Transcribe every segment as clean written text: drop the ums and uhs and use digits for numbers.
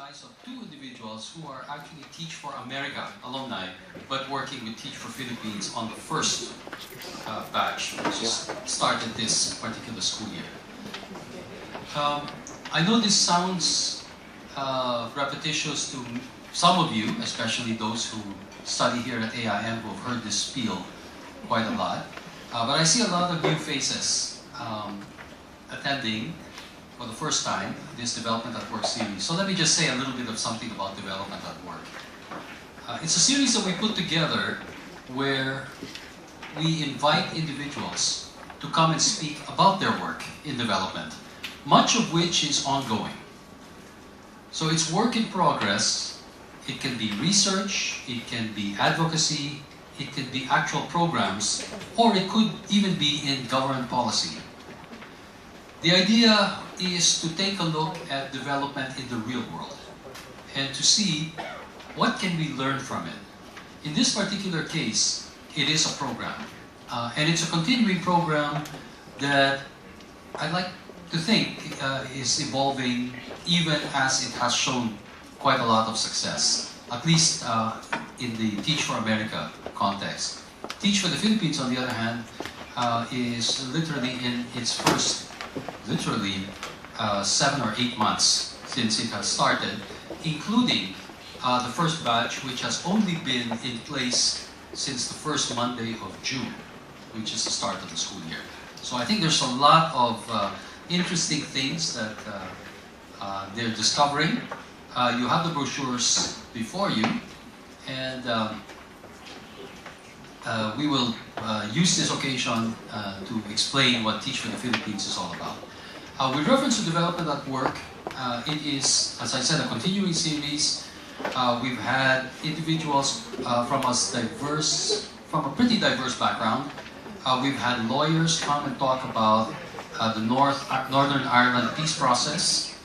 eyes of two individuals who are actually Teach for America alumni, but working with Teach for Philippines on the first batch, which is started this particular school year. I know this sounds repetitious to some of you, especially those who study here at AIM, who have heard this spiel quite a lot. But I see a lot of new faces attending for the first time this Development at Work series. So let me just say a little bit of something about Development at Work. It's a series that we put together where we invite individuals to come and speak about their work in development, much of which is ongoing. So it's work in progress. It can be research, it can be advocacy, it can be actual programs, or it could even be in government policy. The idea is to take a look at development in the real world and to see what can we learn from it. In this particular case, it is a program. And it's a continuing program that I like to think is evolving even as it has shown quite a lot of success, at least in the Teach for America context. Teach for the Philippines, on the other hand, is literally in its first, 7 or 8 months since it has started, including the first batch, which has only been in place since the first Monday of June, which is the start of the school year. So I think there's a lot of interesting things that they're discovering. You have the brochures before you, and we will use this occasion to explain what Teach for the Philippines is all about. With reference to Development at Work, it is, as I said, a continuing series. We've had individuals from a pretty diverse background. We've had lawyers come and talk about the Northern Ireland peace process.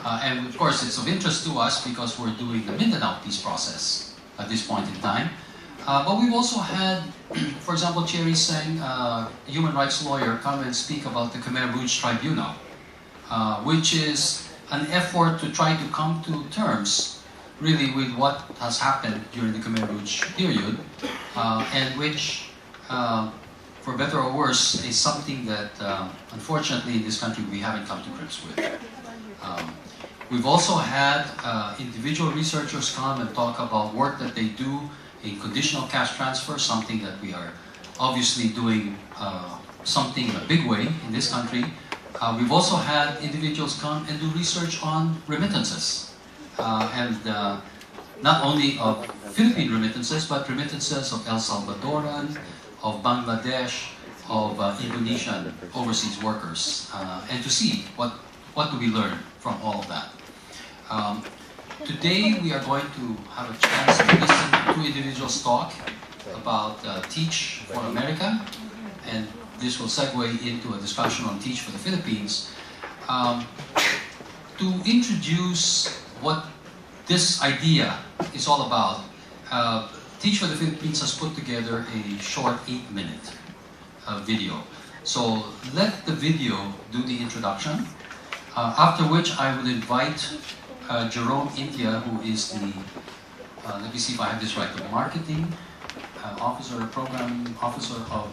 And of course, it's of interest to us because we're doing the Mindanao peace process at this point in time. But we've also had, for example, Cherry Seng, a human rights lawyer, come and speak about the Khmer Rouge Tribunal, which is an effort to try to come to terms really with what has happened during the Khmer Rouge period, and which, for better or worse, is something that unfortunately in this country we haven't come to grips with. We've also had individual researchers come and talk about work that they do in conditional cash transfer, something that we are obviously doing something in a big way in this country. We've also had individuals come and do research on remittances, and not only of Philippine remittances, but remittances of El Salvadoran, of Bangladesh, of Indonesian overseas workers, and to see what do we learn from all of that. Today we are going to have a chance to listen to two individuals talk about Teach for America, and this will segue into a discussion on Teach for the Philippines. To introduce what this idea is all about, Teach for the Philippines has put together a short 8-minute video. So let the video do the introduction, after which I will invite Jerome India, who is the, let me see if I have this right, the marketing officer, program officer of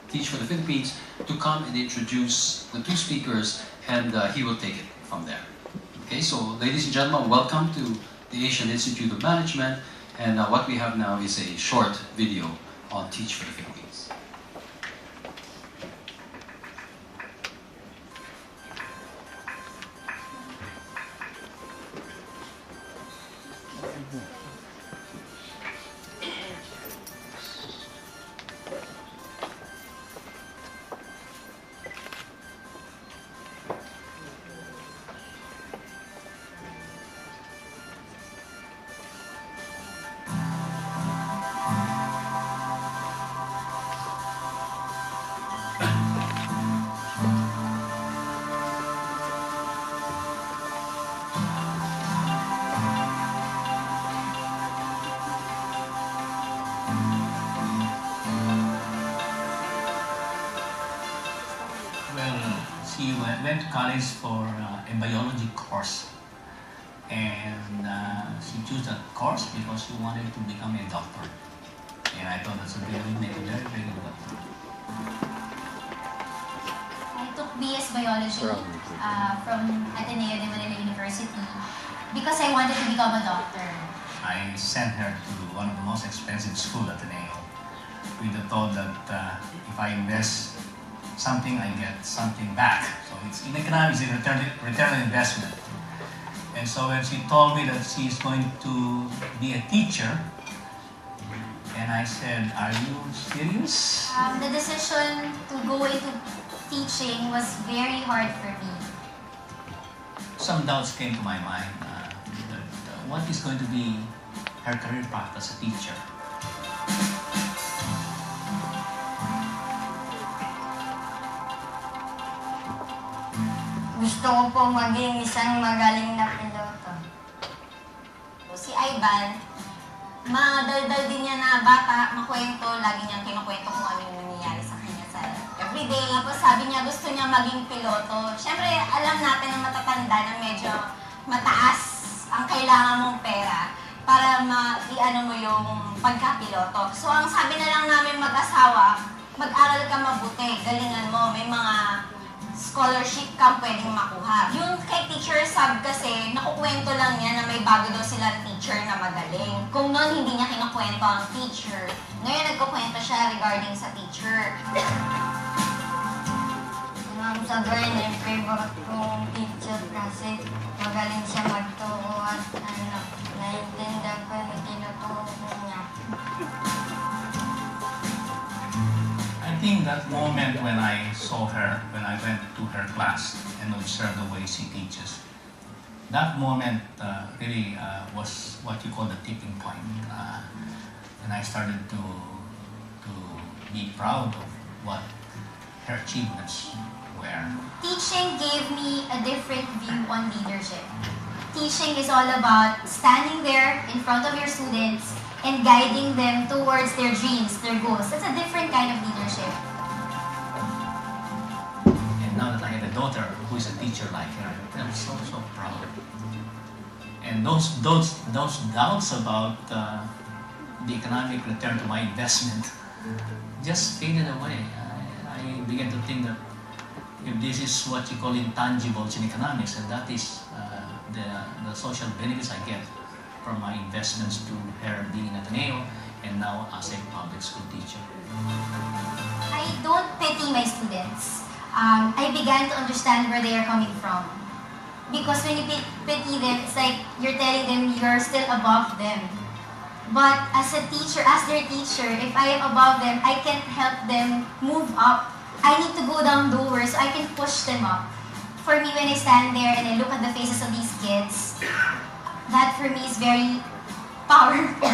Teach for the Philippines, to come and introduce the two speakers, and he will take it from there. Okay, so ladies and gentlemen, welcome to the Asian Institute of Management, and what we have now is a short video on Teach for the Philippines. Went to college for a biology course. And she chose that course because she wanted to become a doctor. And I thought that's a very, very, very good doctor. I took BS Biology from Ateneo de Manila University because I wanted to become a doctor. I sent her to one of the most expensive schools at Ateneo with the thought that if I invest something, I get something back. So it's in economics, it's return on investment. And so when she told me that she's going to be a teacher, and I said, "Are you serious?" The decision to go into teaching was very hard for me. Some doubts came to my mind that what is going to be her career path as a teacher. Gusto ko po maging isang magaling na piloto. Si Ivan, madaldal din niya na bata, makwento, lagi niyang kinukwento kung ano yung nangyayari sa kanya sa everyday. Tapos sabi niya gusto niya maging piloto. Siyempre, alam natin na matatanda na medyo mataas ang kailangan mong pera para i-ano mo yung pagkapiloto. So, ang sabi na lang namin mag-asawa, mag-aral ka mabuti, galingan mo, may mga scholarship kang pwedeng makuha. Yung kay Teacher Sab kasi, nakukwento lang niya na may bago daw silang teacher na magaling. Kung noon hindi niya kinukwento ang teacher, ngayon nagkukwento siya regarding sa teacher. Ma'am Sagar, yung favorite kong teacher kasi magaling siya magturo at naiintindihan ko yung tinuturo niya. I think that moment when I saw her, when I went to her class and observed the way she teaches, that moment really was what you call the tipping point. And I started to be proud of what her achievements were. Teaching gave me a different view on leadership. Teaching is all about standing there in front of your students and guiding them towards their dreams, their goals. That's a different kind of leadership. And now that I have a daughter who is a teacher like her, I'm so proud. And those doubts about the economic return to my investment just faded away. I began to think that if this is what you call intangibles in economics, and that is the social benefits I get from my investments to her being at Ateneo and now as a public school teacher. I don't pity my students. I began to understand where they are coming from. Because when you pity them, it's like you're telling them you're still above them. But as a teacher, as their teacher, if I am above them, I can't help them move up. I need to go down lower so I can push them up. For me, when I stand there and I look at the faces of these kids, that for me is very powerful.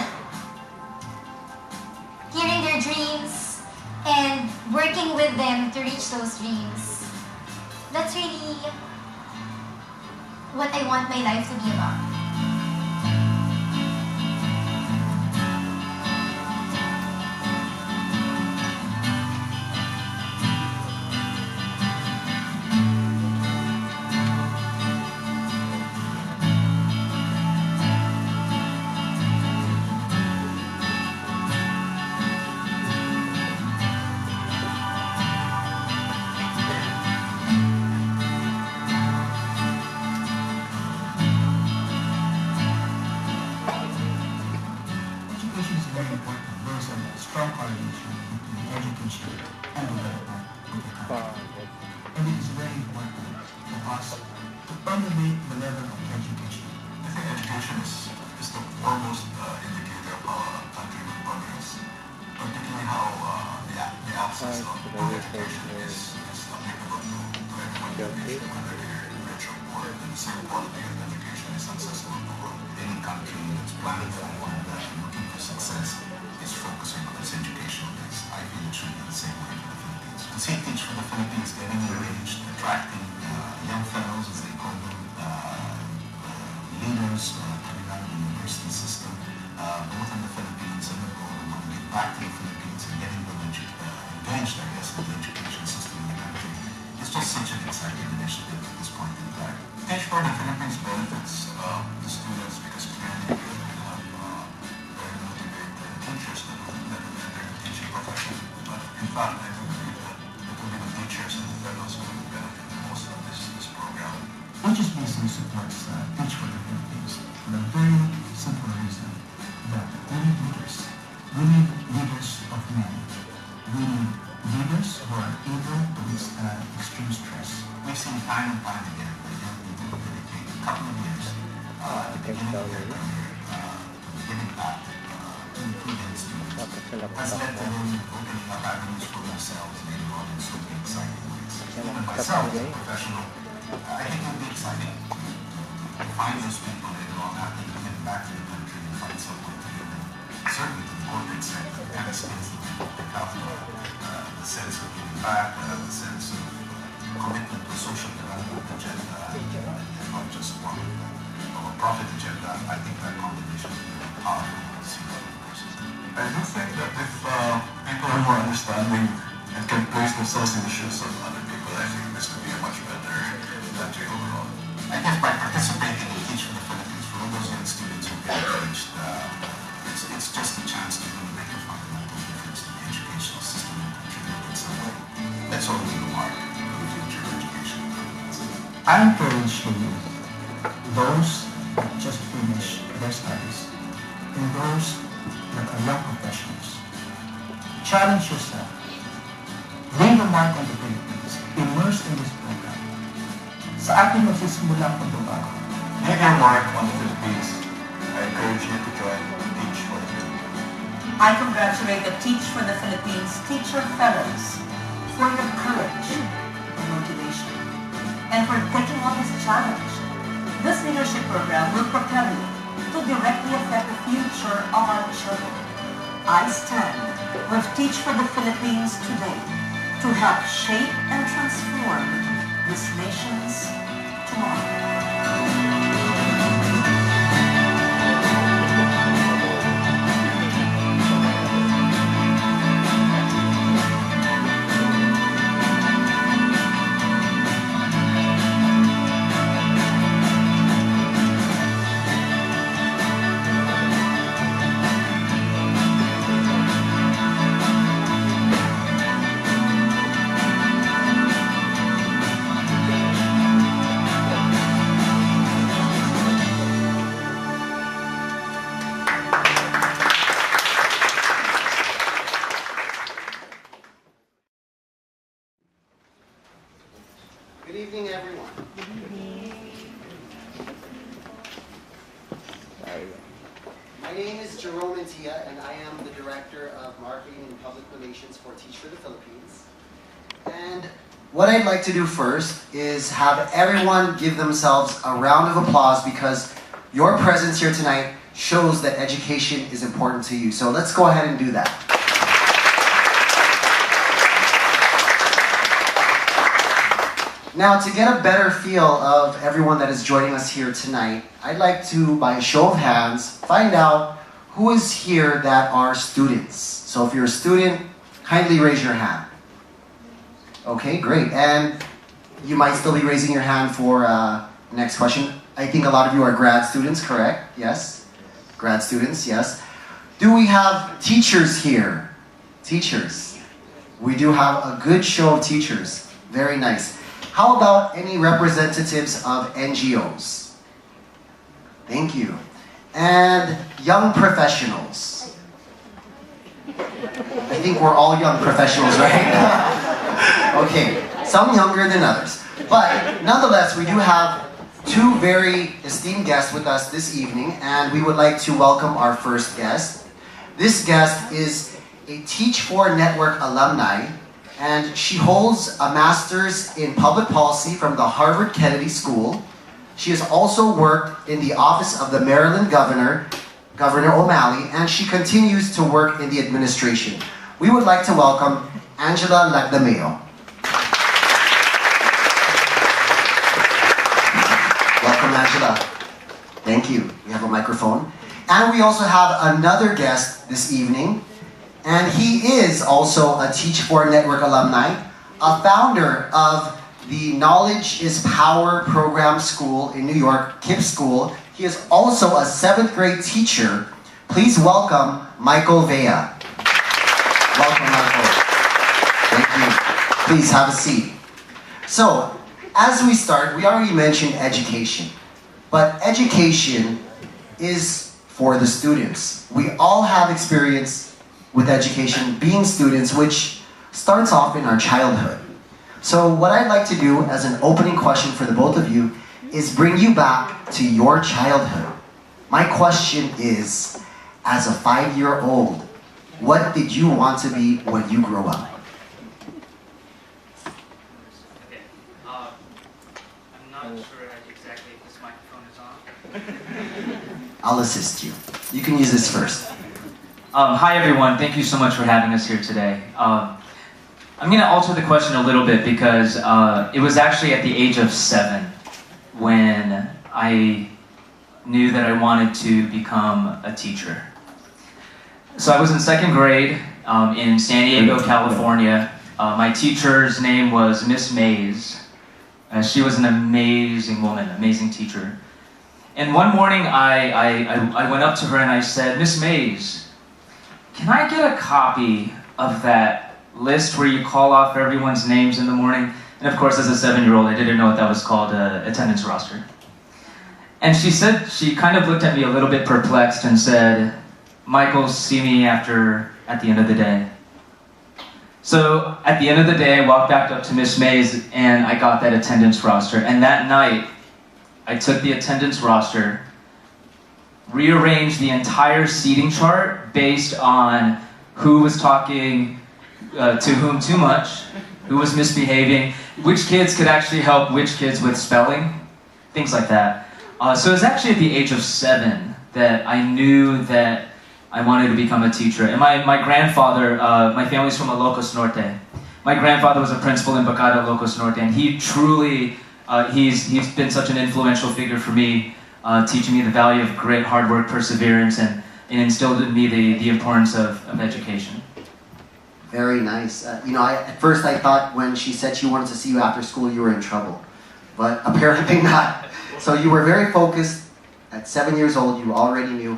Hearing their dreams and working with them to reach those dreams. That's really what I want my life to be about. strong correlation between education and development of the country. And it is very important for us to elevate the level of education. I think education is the foremost indicator of our country progress, particularly how the access of education is applicable to everyone in the nation, whether you're rich or poor, and the same quality of education is accessible to any country that's planning for one and looking for success is focusing on its educational base. I feel it should be the same way for the Philippines. To see Teach for the Philippines getting engaged, attracting young fellows, as they call them, leaders coming out of the university system, both in the Philippines and abroad, want to get back to the Philippines and getting them engaged, I guess, in the education system in the country. It's just such an exciting initiative at this point in time. Teach for the Philippines benefits the time and time again, that you have to dedicate a couple of years at the beginning of your career, giving back to the students, has led to them opening up avenues for themselves later on in so many exciting ways. Even myself, as a professional, I think it would be exciting to find those people later on after coming back to the country and find someone to give them, certainly to the corporate sector, the kind of skills that we pick up, the sense of giving back, the sense of commitment to a social development agenda, and not just one of a profit agenda. I think that combination is very powerful to see other courses. I do think that if people are more understanding and can place themselves in the shoes of other people, I think this could be a much better country overall. I guess by participating in Teach for the Philippines, for all those young students who get engaged, it's just a chance to really make a fundamental difference to the educational system and contribute in some way. That's all we want for the future of education. I encourage the youth, those that just finish their studies, and those that are young professionals. Challenge yourself. Leave a mark on the Philippines. Immerse in this program. Sa ating magsisimula ang pagbabago. Leave your mark on the Philippines. I encourage you to join Teach for the Philippines. I congratulate the Teach for the Philippines Teacher Fellows for your courage and motivation, and for taking on this challenge. This leadership program will propel you to directly affect the future of our children. I stand with Teach for the Philippines today to help shape and transform this nation's tomorrow. Good evening, everyone. My name is Jerome Antia, and I am the Director of Marketing and Public Relations for Teach for the Philippines. And what I'd like to do first is have everyone give themselves a round of applause because your presence here tonight shows that education is important to you. So let's go ahead and do that. Now, to get a better feel of everyone that is joining us here tonight, I'd like to, by a show of hands, find out who is here that are students. So if you're a student, kindly raise your hand. Okay, great. And you might still be raising your hand for next question. I think a lot of you are grad students, correct? Yes? Grad students, yes. Do we have teachers here? Teachers. We do have a good show of teachers. Very nice. How about any representatives of NGOs? Thank you. And young professionals. I think we're all young professionals, right? Okay, some younger than others. But nonetheless, we do have two very esteemed guests with us this evening, and we would like to welcome our first guest. This guest is a Teach For Network alumni, and she holds a master's in public policy from the Harvard Kennedy School. She has also worked in the office of the Maryland Governor, Governor O'Malley, and she continues to work in the administration. We would like to welcome Angela Lagdameo. Welcome, Angela. Thank you. We have a microphone. And we also have another guest this evening, and he is also a Teach For Network alumni, a founder of the Knowledge is Power program school in New York, KIPP School. He is also a 7th grade teacher. Please welcome Michael Vea. Welcome, Michael. Thank you. Please have a seat. So, as we start, we already mentioned education. But education is for the students. We all have experience with education, being students, which starts off in our childhood. So what I'd like to do as an opening question for the both of you is bring you back to your childhood. My question is, as a 5-year-old, what did you want to be when you grow up? Okay. I'm not sure exactly if this microphone is on. I'll assist you. You can use this first. Hi everyone, thank you so much for having us here today. I'm going to alter the question a little bit because it was actually at the age of 7 when I knew that I wanted to become a teacher. So I was in 2nd grade in San Diego, California. My teacher's name was Miss Mays. She was an amazing woman, amazing teacher. And one morning I went up to her and I said, Miss Mays, can I get a copy of that list where you call off everyone's names in the morning? And of course, as a 7-year-old, I didn't know what that was called, attendance roster. And she said, she kind of looked at me a little bit perplexed and said, Michael, see me at the end of the day. So at the end of the day, I walked back up to Miss Mays and I got that attendance roster. And that night, I took the attendance roster, rearranged the entire seating chart based on who was talking to whom too much, who was misbehaving, which kids could actually help which kids with spelling, things like that. So it was actually at the age of 7 that I knew that I wanted to become a teacher. And my grandfather, my family's from Ilocos Norte. My grandfather was a principal in Bacada, Ilocos Norte, and he truly, he's been such an influential figure for me, teaching me the value of great hard work, perseverance, and instilled in me the importance of education. Very nice. At first I thought when she said she wanted to see you after school, you were in trouble. But apparently not. So you were very focused. At 7 years old, you already knew.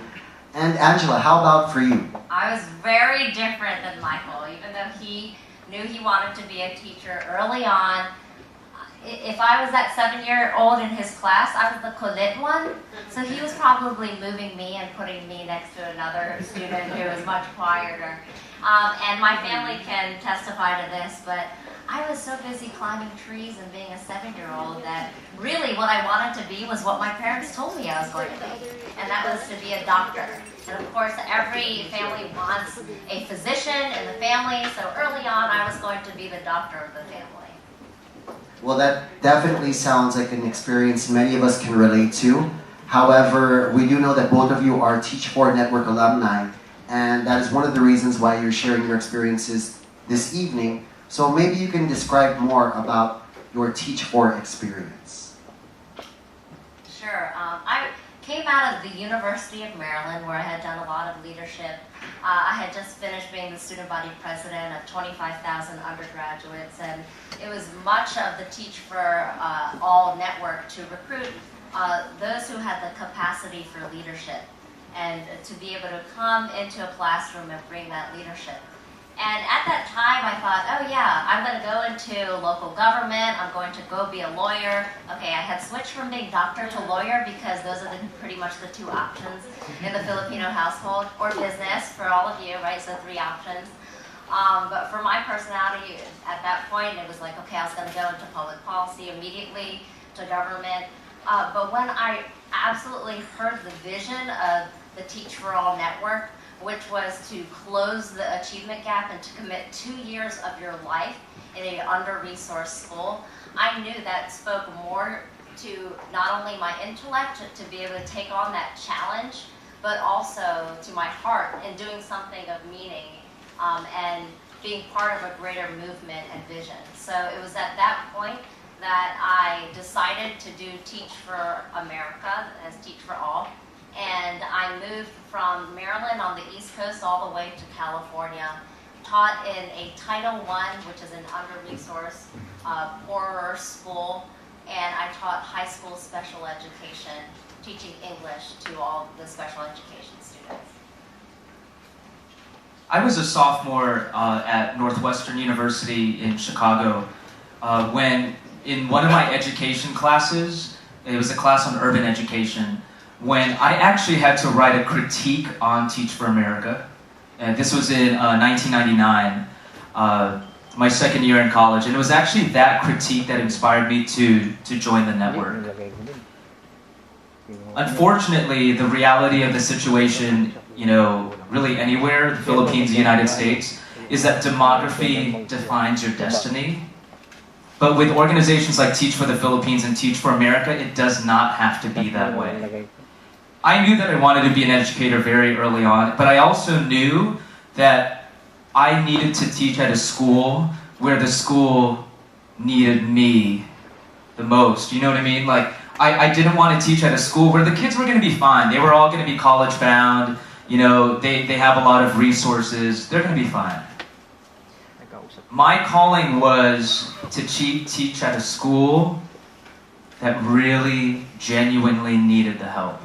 And Angela, how about for you? I was very different than Michael, even though he knew he wanted to be a teacher early on. If I was that 7-year-old in his class, I was the kulit one. So he was probably moving me and putting me next to another student who was much quieter. And my family can testify to this, but I was so busy climbing trees and being a 7-year-old that really what I wanted to be was what my parents told me I was going to be. And that was to be a doctor. And of course, every family wants a physician in the family, so early on I was going to be the doctor of the family. Well, that definitely sounds like an experience many of us can relate to. However, we do know that both of you are Teach4 Network alumni, and that is one of the reasons why you're sharing your experiences this evening. So maybe you can describe more about your Teach4 experience. Sure. I came out of the University of Maryland, where I had done a lot of leadership. I had just finished being the student body president of 25,000 undergraduates, and it was much of the Teach for All network to recruit those who had the capacity for leadership and to be able to come into a classroom and bring that leadership. And at that time, I thought, oh yeah, I'm going to go into local government, I'm going to go be a lawyer. Okay, I had switched from being doctor to lawyer because those are pretty much the 2 options in the Filipino household, or business for all of you, right? So 3 options. But for my personality, at that point, it was like, okay, I was going to go into public policy immediately, to government. But when I absolutely heard the vision of the Teach for All network, which was to close the achievement gap and to commit 2 years of your life in an under-resourced school, I knew that spoke more to not only my intellect to be able to take on that challenge, but also to my heart in doing something of meaning and being part of a greater movement and vision. So it was at that point that I decided to do Teach for America as Teach for All. And I moved from Maryland on the East Coast all the way to California, taught in a Title I, which is an under-resourced, poorer school, and I taught high school special education, teaching English to all the special education students. I was a sophomore at Northwestern University in Chicago when in one of my education classes, it was a class on urban education, when I actually had to write a critique on Teach for America. This was in 1999. my second year in college, and it was actually that critique that inspired me to join the network. Unfortunately, the reality of the situation, you know, really anywhere, the Philippines, the United States, is that demography defines your destiny. But with organizations like Teach for the Philippines and Teach for America, it does not have to be that way. I knew that I wanted to be an educator very early on, but I also knew that I needed to teach at a school where the school needed me the most. You know what I mean? Like, I didn't want to teach at a school where the kids were going to be fine. They were all going to be college bound. You know, they have a lot of resources. They're going to be fine. My calling was to teach at a school that really genuinely needed the help.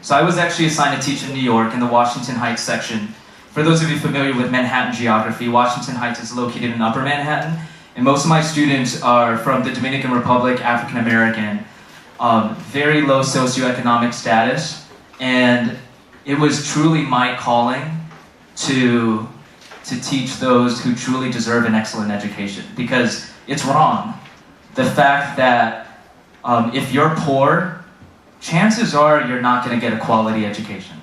So I was actually assigned to teach in New York in the Washington Heights section. For those of you familiar with Manhattan geography, Washington Heights is located in Upper Manhattan, and most of my students are from the Dominican Republic, African American, very low socioeconomic status, and it was truly my calling to teach those who truly deserve an excellent education, because it's wrong. The fact that if you're poor, chances are you're not going to get a quality education.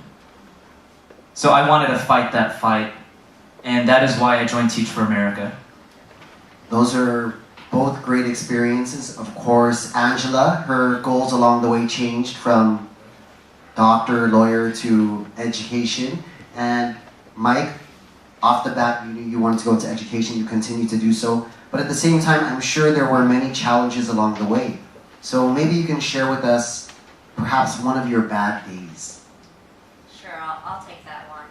So I wanted to fight that fight, and that is why I joined Teach for America. Those are both great experiences. Of course, Angela, her goals along the way changed from doctor, lawyer to education. And Mike, off the bat, you knew you wanted to go into education, you continue to do so. But at the same time, I'm sure there were many challenges along the way. So maybe you can share with us perhaps one of your bad days. Sure, I'll take that one.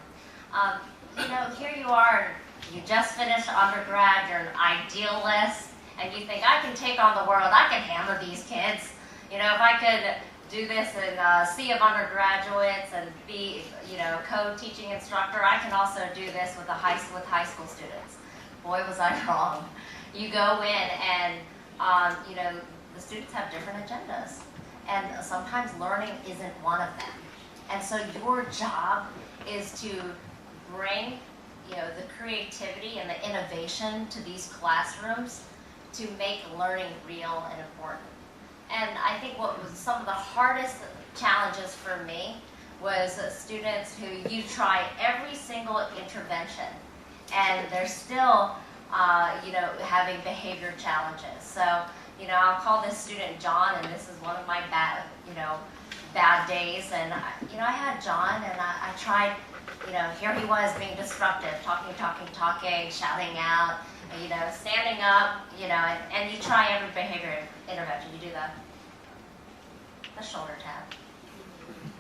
You know, here you are, you just finished undergrad, you're an idealist, and you think, I can take on the world, I can handle these kids. You know, if I could do this in a sea of undergraduates and be, you know, co-teaching instructor, I can also do this with high school students. Boy, was I wrong. You go in and, you know, the students have different agendas. And sometimes learning isn't one of them. And so your job is to bring, you know, the creativity and the innovation to these classrooms to make learning real and important. And I think what was some of the hardest challenges for me was students who you try every single intervention and they're still, you know, having behavior challenges. So, you know, I'll call this student John, and this is one of my bad days. And, you know, I had John, and I tried, you know, here he was being disruptive, talking, shouting out, you know, standing up, you know, and you try every behavior intervention. You do the shoulder tap.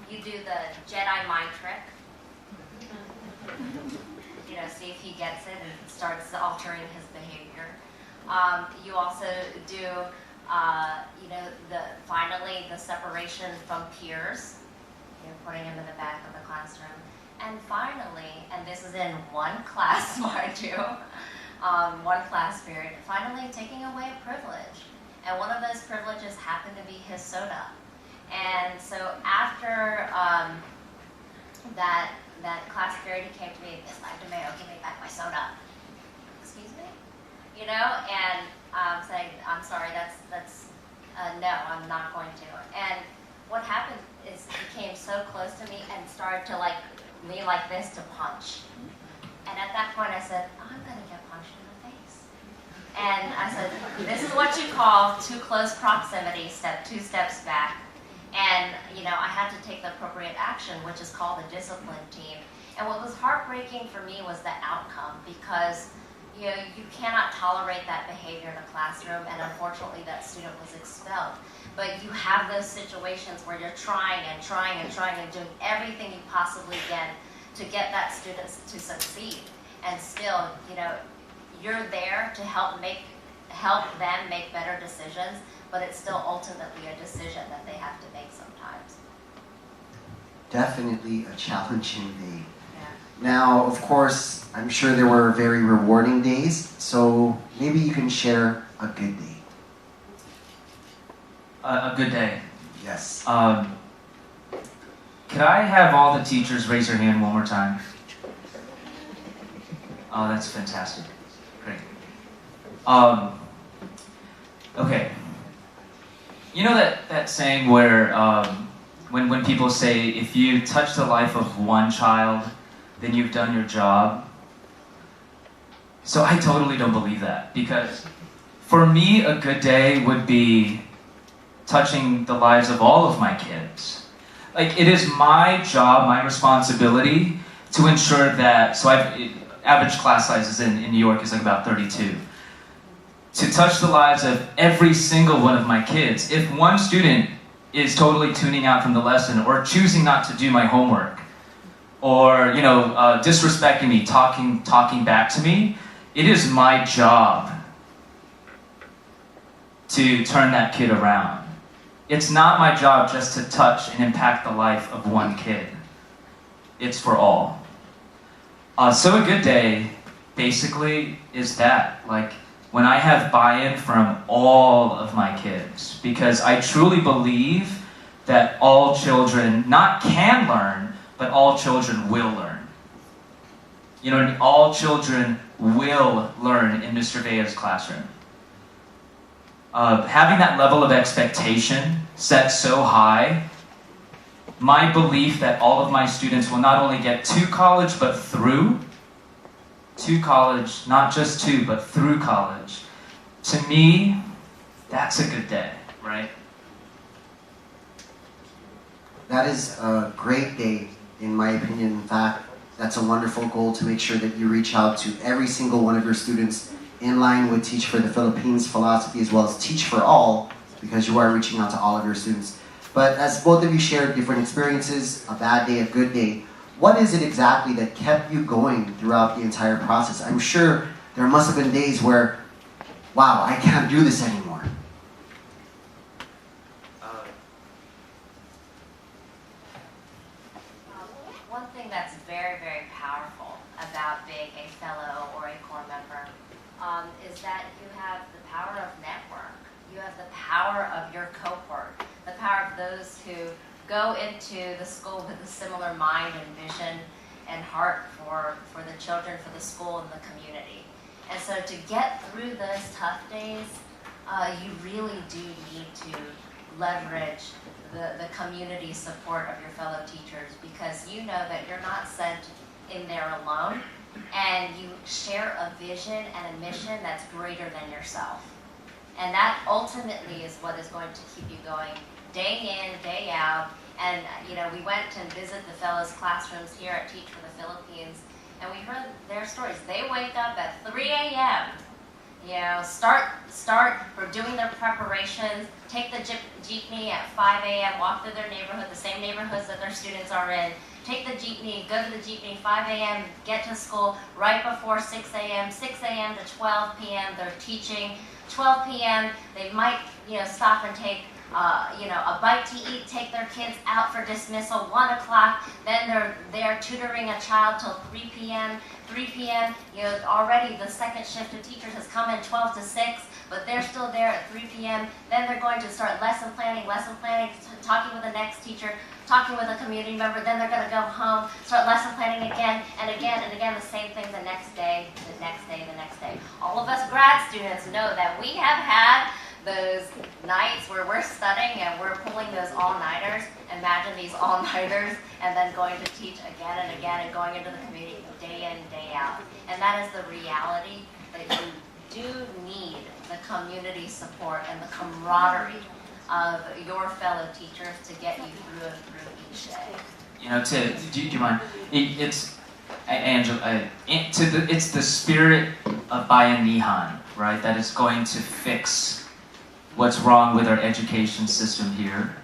You do the Jedi mind trick. You know, see if he gets it and starts altering his behavior. You also do, you know, finally the separation from peers, you know, putting him in the back of the classroom. And finally, and this is in one class, mind you, one class period, finally taking away a privilege. And one of those privileges happened to be his soda. And so after that class period, he came to me, Miss Lagdameo, give me back my soda. Excuse me? You know, and saying, I'm sorry, no, I'm not going to. And what happened is he came so close to me and started to lean like this to punch. And at that point I said, I'm going to get punched in the face. And I said, this is what you call too close proximity, two steps back. And, you know, I had to take the appropriate action, which is called the discipline team. And what was heartbreaking for me was the outcome, because, you know, you cannot tolerate that behavior in a classroom, and unfortunately that student was expelled. But you have those situations where you're trying and doing everything you possibly can to get that student to succeed. And still, you know, you're there to help them make better decisions, but it's still ultimately a decision that they have to make sometimes. Definitely a challenging day. Yeah. Now, of course, I'm sure there were very rewarding days, so maybe you can share a good day. A good day. Yes. Could I have all the teachers raise their hand one more time? Oh, that's fantastic. Great. Okay. You know that saying where when people say, if you touch the life of one child, then you've done your job? So I totally don't believe that, because for me, a good day would be touching the lives of all of my kids. Like, it is my job, my responsibility to ensure that, average class sizes in New York is like about 32. To touch the lives of every single one of my kids. If one student is totally tuning out from the lesson, or choosing not to do my homework, or disrespecting me, talking back to me, it is my job to turn that kid around. It's not my job just to touch and impact the life of one kid. It's for all. So a good day, basically, is that. Like, when I have buy-in from all of my kids, because I truly believe that all children not can learn, but all children will learn. All children will learn in Mr. Vea's classroom. Having that level of expectation set so high, my belief that all of my students will not only get to college, but through to college, not just to, but through college. To me, that's a good day, right? That is a great day, in my opinion. In fact, that's a wonderful goal, to make sure that you reach out to every single one of your students in line with Teach for the Philippines philosophy, as well as Teach for All, because you are reaching out to all of your students. But as both of you shared different experiences, a bad day, a good day, what is it exactly that kept you going throughout the entire process? I'm sure there must have been days where, wow, I can't do this anymore. One thing that's very, very powerful about being a fellow or a core member is that you have the power of network. You have the power of your cohort, the power of those who go into the school with a similar mind and vision and heart for the children, for the school, and the community. And so to get through those tough days, you really do need to leverage the community support of your fellow teachers, because you know that you're not sent in there alone, and you share a vision and a mission that's greater than yourself. And that ultimately is what is going to keep you going day in, day out. And we went and visited the fellows' classrooms here at Teach for the Philippines, and we heard their stories. They wake up at 3 a.m., start for doing their preparations, take the jeepney at 5 a.m., walk through their neighborhood, the same neighborhoods that their students are in, take the jeepney, go to the jeepney, 5 a.m., get to school right before 6 a.m., 6 a.m. to 12 p.m., they're teaching. 12 p.m., they might, stop and take a bite to eat, take their kids out for dismissal, 1 o'clock, then they're tutoring a child till 3 p.m., 3 p.m., already the second shift of teachers has come in 12 to 6, but they're still there at 3 p.m., then they're going to start lesson planning, talking with the next teacher, talking with a community member, then they're going to go home, start lesson planning again, and again, the same thing the next day, the next day, the next day. All of us grad students know that we have had those nights where we're studying and we're pulling those all-nighters. Imagine these all-nighters, and then going to teach again and again, and going into the community day in, day out. And that is the reality, that you do need the community support and the camaraderie of your fellow teachers to get you through and through each day. Do you mind? It's Angela. It's the spirit of bayanihan, right? That is going to fix what's wrong with our education system here.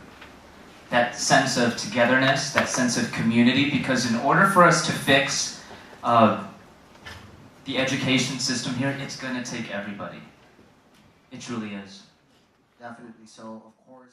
That sense of togetherness, that sense of community, because in order for us to fix the education system here, it's going to take everybody. It truly is. Definitely. So, of course.